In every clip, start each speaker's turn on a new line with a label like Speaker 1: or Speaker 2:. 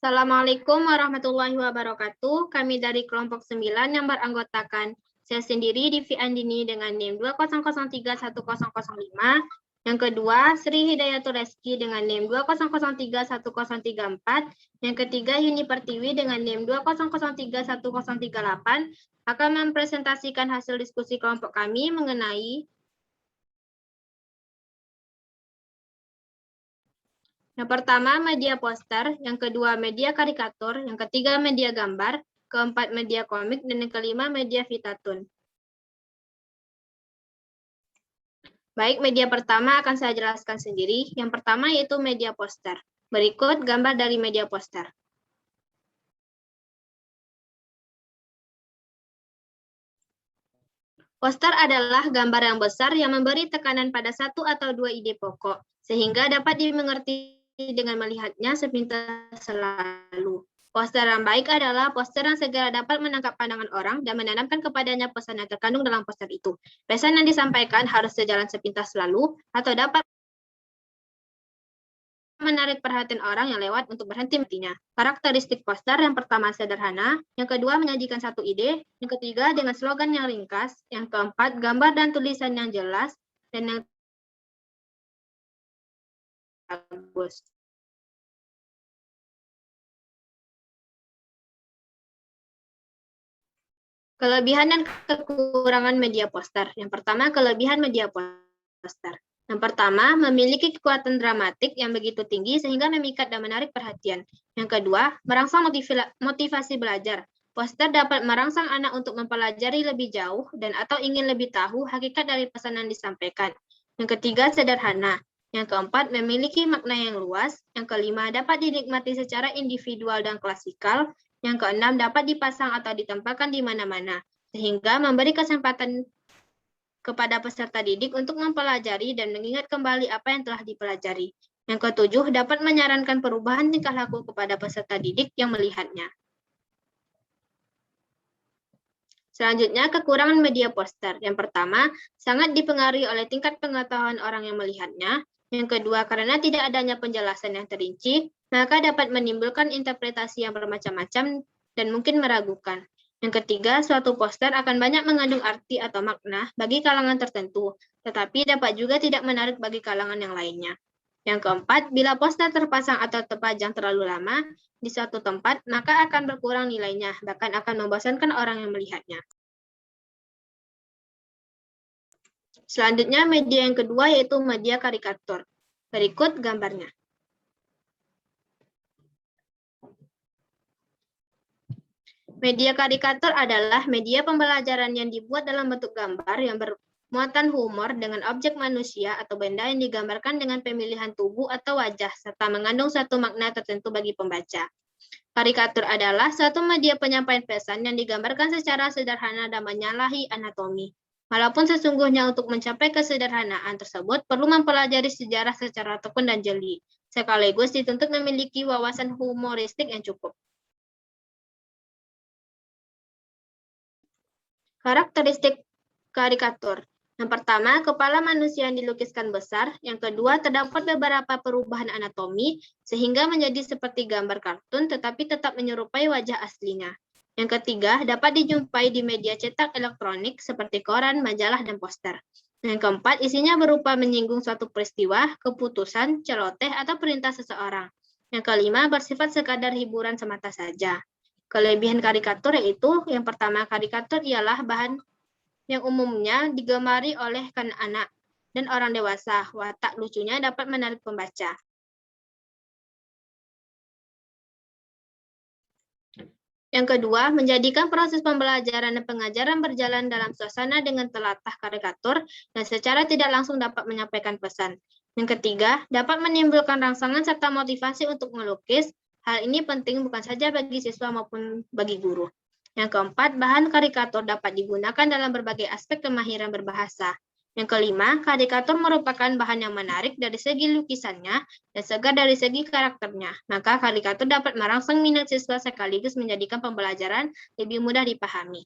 Speaker 1: Assalamualaikum warahmatullahi wabarakatuh. Kami dari kelompok 9 yang beranggotakan saya sendiri Divi Andini dengan NIM 20031005. Yang kedua, Sri Hidayatul Reski dengan NIM 20031034. Yang ketiga, Yuni Pertiwi dengan NIM 20031038 akan mempresentasikan hasil diskusi kelompok kami mengenai yang pertama, media poster, yang kedua, media karikatur, yang ketiga, media gambar, keempat, media komik, dan yang kelima, media vitatun. Baik, media pertama akan saya jelaskan sendiri. Yang pertama yaitu media poster. Berikut gambar dari media poster. Poster adalah gambar yang besar yang memberi tekanan pada satu atau dua ide pokok, sehingga dapat dimengerti dengan melihatnya sepintas selalu. Poster yang baik adalah poster yang segera dapat menangkap pandangan orang dan menanamkan kepadanya pesan yang terkandung dalam poster itu. Pesan yang disampaikan harus sejalan sepintas selalu atau dapat menarik perhatian orang yang lewat untuk berhenti matinya. Karakteristik poster yang pertama sederhana, yang kedua menyajikan satu ide, yang ketiga dengan slogan yang ringkas, yang keempat gambar dan tulisan yang jelas, dan yang bagus. Kelebihan dan kekurangan media poster. Yang pertama, kelebihan media poster. Yang pertama, memiliki kekuatan dramatik yang begitu tinggi sehingga memikat dan menarik perhatian. Yang kedua, merangsang motivasi belajar. Poster dapat merangsang anak untuk mempelajari lebih jauh dan atau ingin lebih tahu hakikat dari pesan yang disampaikan. Yang ketiga, sederhana. Yang keempat, memiliki makna yang luas. Yang kelima, dapat dinikmati secara individual dan klasikal. Yang keenam, dapat dipasang atau ditempatkan di mana-mana, sehingga memberi kesempatan kepada peserta didik untuk mempelajari dan mengingat kembali apa yang telah dipelajari. Yang ketujuh, dapat menyarankan perubahan tingkah laku kepada peserta didik yang melihatnya. Selanjutnya, kekurangan media poster. Yang pertama, sangat dipengaruhi oleh tingkat pengetahuan orang yang melihatnya. Yang kedua, karena tidak adanya penjelasan yang terinci, maka dapat menimbulkan interpretasi yang bermacam-macam dan mungkin meragukan. Yang ketiga, suatu poster akan banyak mengandung arti atau makna bagi kalangan tertentu, tetapi dapat juga tidak menarik bagi kalangan yang lainnya. Yang keempat, bila poster terpasang atau terpajang terlalu lama di suatu tempat, maka akan berkurang nilainya, bahkan akan membosankan orang yang melihatnya. Selanjutnya, media yang kedua yaitu media karikatur. Berikut gambarnya. Media karikatur adalah media pembelajaran yang dibuat dalam bentuk gambar yang bermuatan humor dengan objek manusia atau benda yang digambarkan dengan pemilihan tubuh atau wajah, serta mengandung satu makna tertentu bagi pembaca. Karikatur adalah suatu media penyampaian pesan yang digambarkan secara sederhana dan menyalahi anatomi. Walaupun sesungguhnya untuk mencapai kesederhanaan tersebut perlu mempelajari sejarah secara tekun dan jeli, sekaligus dituntut memiliki wawasan humoristik yang cukup. Karakteristik karikatur. Yang pertama, kepala manusia yang dilukiskan besar. Yang kedua, terdapat beberapa perubahan anatomi sehingga menjadi seperti gambar kartun tetapi tetap menyerupai wajah aslinya. Yang ketiga, dapat dijumpai di media cetak elektronik seperti koran, majalah, dan poster. Yang keempat, isinya berupa menyinggung suatu peristiwa, keputusan, celoteh, atau perintah seseorang. Yang kelima, bersifat sekadar hiburan semata saja. Kelebihan karikatur yaitu yang pertama, karikatur ialah bahan yang umumnya digemari oleh anak dan orang dewasa. Watak lucunya dapat menarik pembaca. Yang kedua, menjadikan proses pembelajaran dan pengajaran berjalan dalam suasana dengan telatah karikatur dan secara tidak langsung dapat menyampaikan pesan. Yang ketiga, dapat menimbulkan rangsangan serta motivasi untuk melukis. Hal ini penting bukan saja bagi siswa maupun bagi guru. Yang keempat, bahan karikatur dapat digunakan dalam berbagai aspek kemahiran berbahasa. Yang kelima, karikatur merupakan bahan yang menarik dari segi lukisannya dan segar dari segi karakternya. Maka karikatur dapat merangsang minat siswa sekaligus menjadikan pembelajaran lebih mudah dipahami.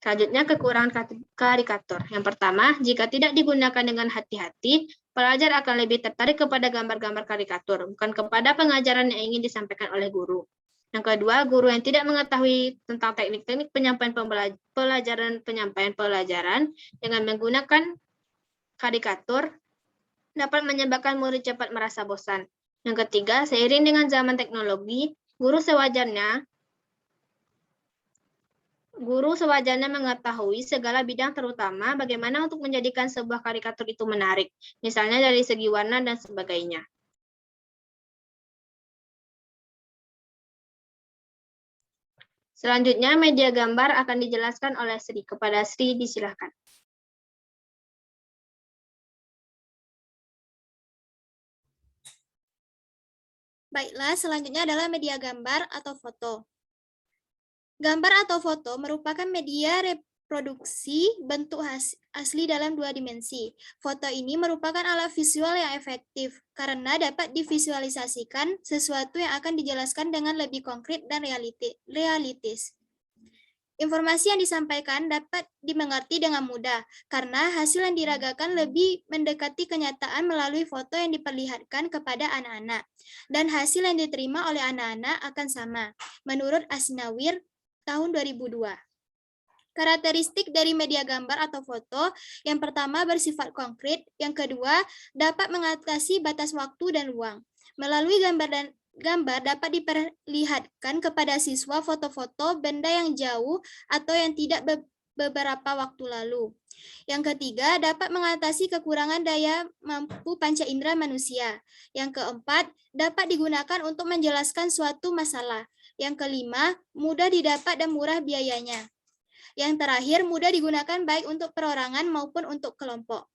Speaker 1: Selanjutnya, kekurangan karikatur. Yang pertama, jika tidak digunakan dengan hati-hati, pelajar akan lebih tertarik kepada gambar-gambar karikatur, bukan kepada pengajaran yang ingin disampaikan oleh guru. Yang kedua, guru yang tidak mengetahui tentang teknik-teknik penyampaian pelajaran dengan menggunakan karikatur dapat menyebabkan murid cepat merasa bosan. Yang ketiga, seiring dengan zaman teknologi, guru sewajarnya mengetahui segala bidang, terutama bagaimana untuk menjadikan sebuah karikatur itu menarik, misalnya dari segi warna dan sebagainya. Selanjutnya, media gambar akan dijelaskan oleh Sri. Kepada Sri, disilakan.
Speaker 2: Baiklah, selanjutnya adalah media gambar atau foto. Gambar atau foto merupakan media reproduksi bentuk asli dalam dua dimensi. Foto ini merupakan alat visual yang efektif karena dapat divisualisasikan sesuatu yang akan dijelaskan dengan lebih konkret dan realistis. Informasi yang disampaikan dapat dimengerti dengan mudah karena hasil yang diragakan lebih mendekati kenyataan melalui foto yang diperlihatkan kepada anak-anak, dan hasil yang diterima oleh anak-anak akan sama, menurut Asnawir tahun 2002. Karakteristik dari media gambar atau foto, yang pertama bersifat konkret, yang kedua dapat mengatasi batas waktu dan ruang. Melalui gambar dapat diperlihatkan kepada siswa foto-foto benda yang jauh atau yang tidak beberapa waktu lalu. Yang ketiga, dapat mengatasi kekurangan daya mampu panca indera manusia. Yang keempat, dapat digunakan untuk menjelaskan suatu masalah. Yang kelima, mudah didapat dan murah biayanya. Yang terakhir, mudah digunakan baik untuk perorangan maupun untuk kelompok.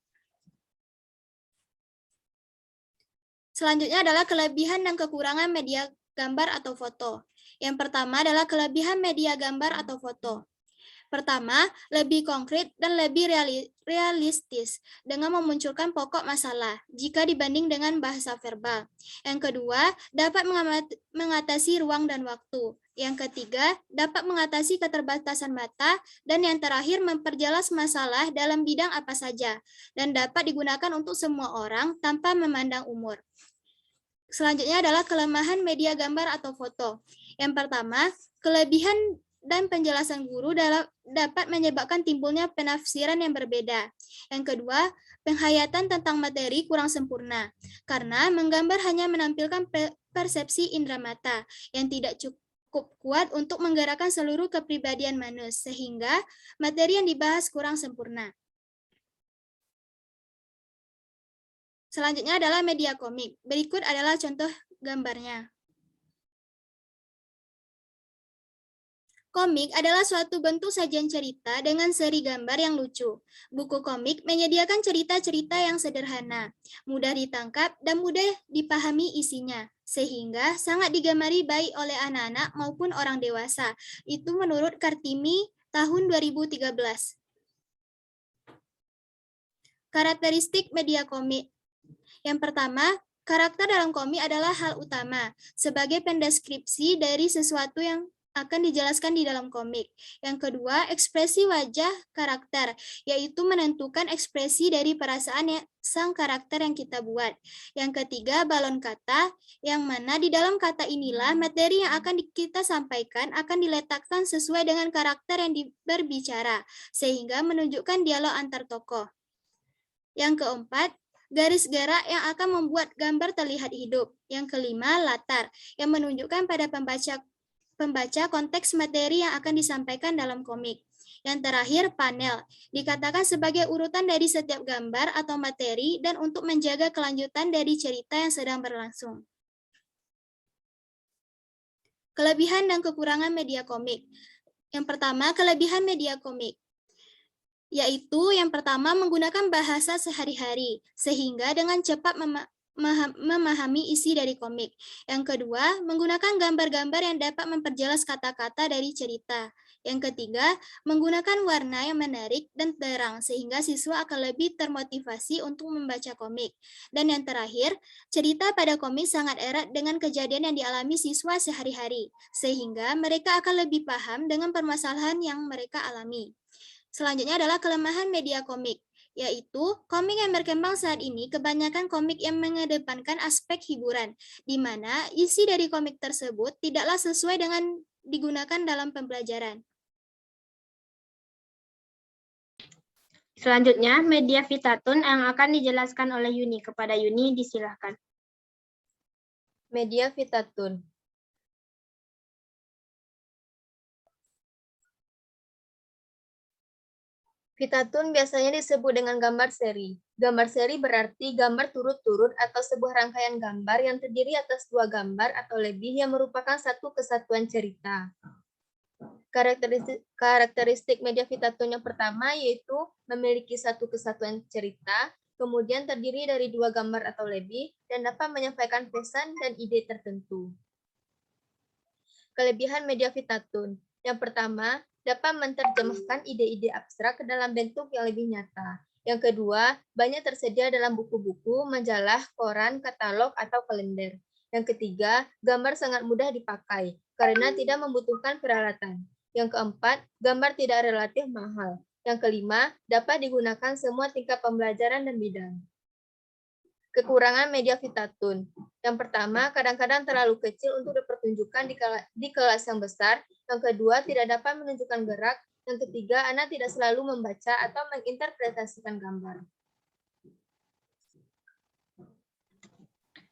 Speaker 2: Selanjutnya adalah kelebihan dan kekurangan media gambar atau foto. Yang pertama adalah kelebihan media gambar atau foto. Pertama, lebih konkret dan lebih realistis dengan memunculkan pokok masalah jika dibanding dengan bahasa verbal. Yang kedua, dapat mengatasi ruang dan waktu. Yang ketiga, dapat mengatasi keterbatasan mata. Dan yang terakhir, memperjelas masalah dalam bidang apa saja dan dapat digunakan untuk semua orang tanpa memandang umur. Selanjutnya adalah kelemahan media gambar atau foto. Yang pertama, kelebihan dan penjelasan guru dapat menyebabkan timbulnya penafsiran yang berbeda. Yang kedua, penghayatan tentang materi kurang sempurna, karena menggambar hanya menampilkan persepsi indera mata yang tidak cukup kuat untuk menggerakkan seluruh kepribadian manusia, sehingga materi yang dibahas kurang sempurna. Selanjutnya adalah media komik. Berikut adalah contoh gambarnya. Komik adalah suatu bentuk sajian cerita dengan seri gambar yang lucu. Buku komik menyediakan cerita-cerita yang sederhana, mudah ditangkap, dan mudah dipahami isinya, sehingga sangat digemari baik oleh anak-anak maupun orang dewasa. Itu menurut Kartini tahun 2013. Karakteristik media komik. Yang pertama, karakter dalam komik adalah hal utama sebagai pendeskripsi dari sesuatu yang akan dijelaskan di dalam komik. Yang kedua, ekspresi wajah karakter, yaitu menentukan ekspresi dari perasaan sang karakter yang kita buat. Yang ketiga, balon kata, yang mana di dalam kata inilah materi yang akan kita sampaikan akan diletakkan sesuai dengan karakter yang berbicara, sehingga menunjukkan dialog antar tokoh. Yang keempat, garis gerak yang akan membuat gambar terlihat hidup. Yang kelima, latar, yang menunjukkan pada pembaca konteks materi yang akan disampaikan dalam komik. Yang terakhir, panel, dikatakan sebagai urutan dari setiap gambar atau materi dan untuk menjaga kelanjutan dari cerita yang sedang berlangsung. Kelebihan dan kekurangan media komik. Yang pertama, kelebihan media komik, yaitu yang pertama menggunakan bahasa sehari-hari, sehingga dengan cepat memahami isi dari komik. Yang kedua, menggunakan gambar-gambar yang dapat memperjelas kata-kata dari cerita. Yang ketiga, menggunakan warna yang menarik dan terang sehingga siswa akan lebih termotivasi untuk membaca komik. Dan yang terakhir, cerita pada komik sangat erat dengan kejadian yang dialami siswa sehari-hari, sehingga mereka akan lebih paham dengan permasalahan yang mereka alami. Selanjutnya adalah kelemahan media komik, yaitu komik yang berkembang saat ini kebanyakan komik yang mengedepankan aspek hiburan, di mana isi dari komik tersebut tidaklah sesuai dengan digunakan dalam pembelajaran.
Speaker 1: Selanjutnya, media Vitatun yang akan dijelaskan oleh Yuni. Kepada Yuni, disilahkan.
Speaker 3: Media Vitatun. Vitatun biasanya disebut dengan gambar seri. Gambar seri berarti gambar turut-turut atau sebuah rangkaian gambar yang terdiri atas dua gambar atau lebih yang merupakan satu kesatuan cerita. Karakteristik media Vitatun yang pertama yaitu memiliki satu kesatuan cerita, kemudian terdiri dari dua gambar atau lebih, dan dapat menyampaikan pesan dan ide tertentu. Kelebihan media Vitatun. Yang pertama, dapat menerjemahkan ide-ide abstrak ke dalam bentuk yang lebih nyata. Yang kedua, banyak tersedia dalam buku-buku, majalah, koran, katalog, atau kalender. Yang ketiga, gambar sangat mudah dipakai karena tidak membutuhkan peralatan. Yang keempat, gambar tidak relatif mahal. Yang kelima, dapat digunakan semua tingkat pembelajaran dan bidang. Kekurangan media Vitatun. Yang pertama, kadang-kadang terlalu kecil untuk dipertunjukkan di kelas yang besar. Yang kedua, tidak dapat menunjukkan gerak. Yang ketiga, anak tidak selalu membaca atau menginterpretasikan gambar.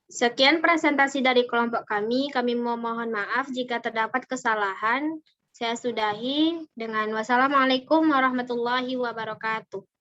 Speaker 1: Sekian presentasi dari kelompok kami. Kami mohon maaf jika terdapat kesalahan. Saya sudahi dengan wassalamualaikum warahmatullahi wabarakatuh.